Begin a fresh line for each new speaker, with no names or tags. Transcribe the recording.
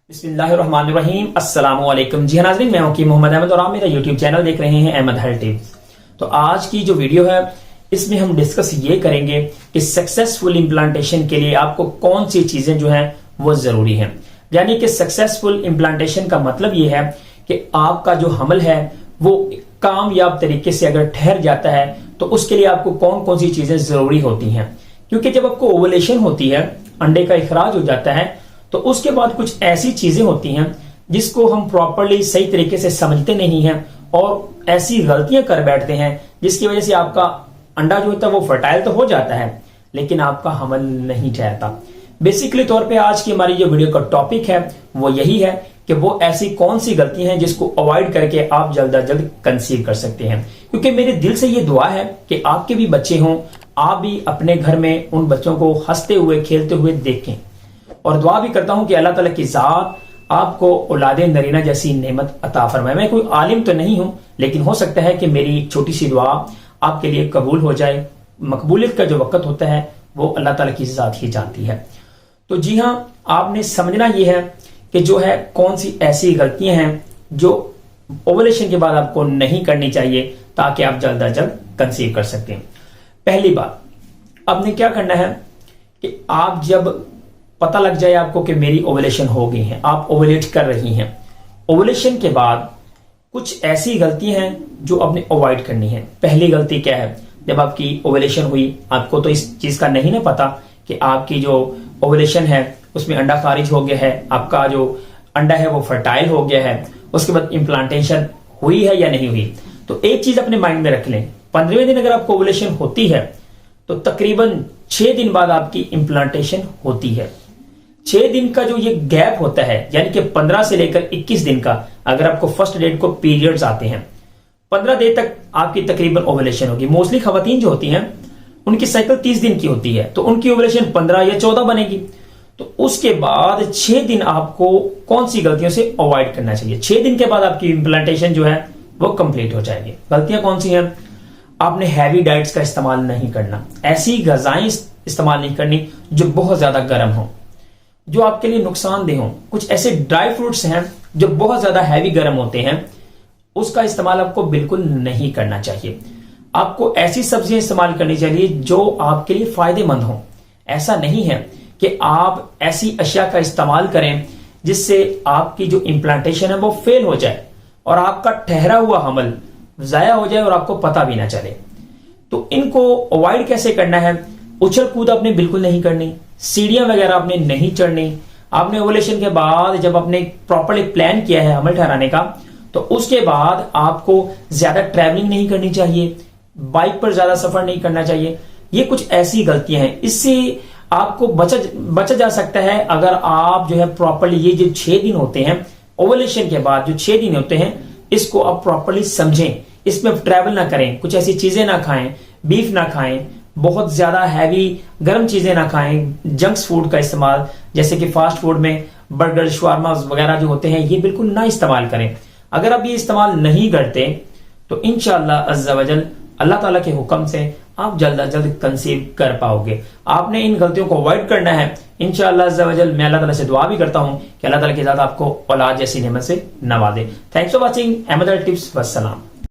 बिस्मिल्लाहिर्रहमानिर्रहीम। अस्सलाम वालेकुम। जी नाज़रीन, मैं वकील मोहम्मद अहमद और आप मेरा यूट्यूब चैनल देख रहे हैं अहमद हेल्थ टिप्स। तो आज की जो वीडियो है इसमें हम डिस्कस ये करेंगे कि सक्सेसफुल इम्प्लांटेशन के लिए आपको कौन सी चीजें जो हैं वो जरूरी हैं। यानी कि सक्सेसफुल इम्प्लांटेशन का मतलब ये है कि आपका जो हमल है वो कामयाब तरीके से अगर ठहर जाता है तो उसके लिए आपको कौन कौन सी चीजें जरूरी होती हैं। क्योंकि जब आपको ओवुलेशन होती है, अंडे का इखराज हो जाता है, तो उसके बाद कुछ ऐसी चीजें होती हैं जिसको हम प्रॉपरली सही तरीके से समझते नहीं हैं और ऐसी गलतियां कर बैठते हैं जिसकी वजह से आपका अंडा जो होता है वो फर्टाइल तो हो जाता है लेकिन आपका हमल नहीं ठहरता। बेसिकली तौर पे आज की हमारी जो वीडियो का टॉपिक है वो यही है कि वो ऐसी कौन सी गलतियां हैं जिसको अवॉइड करके आप जल्द अज जल्द कंसीव कर सकते हैं। क्योंकि मेरे दिल से ये दुआ है कि आपके भी बच्चे हों, आप भी अपने घर में उन बच्चों को हंसते हुए खेलते हुए देखें और दुआ भी करता हूं कि अल्लाह ताला की जात आपको औलादे नरीना जैसी नेमत अता फरमाए। मैं कोई आलिम तो नहीं हूं लेकिन हो सकता है कि मेरी छोटी सी दुआ आपके लिए कबूल हो जाए। मकबूलियत का जो वक्त होता है वो अल्लाह ताला की जात ही जानती है। तो जी हां, आपने समझना यह है कि जो है कौन सी ऐसी गलतियां हैं जो ओवुलेशन के बाद आपको नहीं करनी चाहिए ताकि आप जल्द अज जल्द कंसीव कर सकते हैं। पहली बात, आपने क्या करना है कि आप जब पता लग जाए आपको कि मेरी ओवुलेशन हो गई है, आप ओवुलेट कर रही हैं, ओवुलेशन के बाद कुछ ऐसी गलतियां हैं जो आपने अवॉइड करनी है। पहली गलती क्या है, जब आपकी ओवुलेशन हुई आपको तो इस चीज का नहीं ना पता कि आपकी जो ओवुलेशन है उसमें अंडा खारिज हो गया है, आपका जो अंडा है वो फर्टाइल हो गया है, उसके बाद इम्प्लांटेशन हुई है या नहीं हुई। तो एक चीज अपने माइंड में रख लें, 15वें दिन अगर आपको ओवुलेशन होती है तो तकरीबन 6 दिन बाद आपकी इम्प्लांटेशन होती है। 6 दिन का जो ये गैप होता है यानी कि 15 से लेकर 21 दिन का, अगर आपको फर्स्ट डेट को पीरियड्स आते हैं 15 दिन तक आपकी तकरीबन ओवुलेशन होगी। मोस्टली खवातीन जो होती हैं उनकी साइकिल 30 दिन की होती है तो उनकी ओवुलेशन 15 या 14 बनेगी। तो उसके बाद 6 दिन आपको कौन सी गलतियों से अवॉइड करना चाहिए। 6 दिन के बाद आपकी इम्प्लांटेशन जो है वो कंप्लीट हो जाएगी। गलतियां कौन सी हैं, आपने हैवी डाइट्स का इस्तेमाल नहीं करना, ऐसी गजाएं इस्तेमाल नहीं करनी जो बहुत ज्यादा गर्म हो, जो आपके लिए नुकसानदेह हो। कुछ ऐसे ड्राई फ्रूट्स हैं जो बहुत ज्यादा हैवी गर्म होते हैं, उसका इस्तेमाल आपको बिल्कुल नहीं करना चाहिए। आपको ऐसी सब्जियां इस्तेमाल करनी चाहिए जो आपके लिए फायदेमंद हो। ऐसा नहीं है कि आप ऐसी अशिया का इस्तेमाल करें जिससे आपकी जो इम्प्लांटेशन है वो फेल हो जाए और आपका ठहरा हुआ हमल जाया हो जाए और आपको पता भी ना चले। तो इनको अवॉइड कैसे करना है, उछल कूद आपने बिल्कुल नहीं करनी, सीढ़ियां वगैरह आपने नहीं चढ़नी। आपने ओवुलेशन के बाद जब आपने प्रॉपर्ली प्लान किया है हमल ठहराने का तो उसके बाद आपको ज्यादा ट्रैवलिंग नहीं करनी चाहिए, बाइक पर ज्यादा सफर नहीं करना चाहिए। ये कुछ ऐसी गलतियां हैं, इससे आपको बचा जा सकता है अगर आप जो है प्रॉपर्ली ये जो 6 दिन होते हैं ओवुलेशन के बाद, जो 6 दिन होते हैं इसको आप प्रॉपर्ली समझें। इसमें ट्रैवल ना करें, कुछ ऐसी चीजें ना खाएं, बीफ ना खाएं, बहुत ज्यादा हैवी गर्म चीजें ना खाएं, जंक्स फूड का इस्तेमाल जैसे कि फास्ट फूड में बर्गर शवारमा वगैरह जो होते हैं ये बिल्कुल ना इस्तेमाल करें। अगर आप ये इस्तेमाल नहीं करते तो इंशाअल्लाह अज़्ज़ा वजल अल्लाह ताला के हुक्म से आप जल्द अज जल्द कंसीव कर पाओगे। आपने इन गलतियों को अवॉइड करना है इंशाअल्लाह अज़्ज़ा वजल। मैं अल्लाह ताला से दुआ भी करता हूं कि अल्लाह ताला की ज़ात आपको औलाद जैसी नेमत से नवाजे। Thanks for watching Ahmed health tips. वस्सलाम।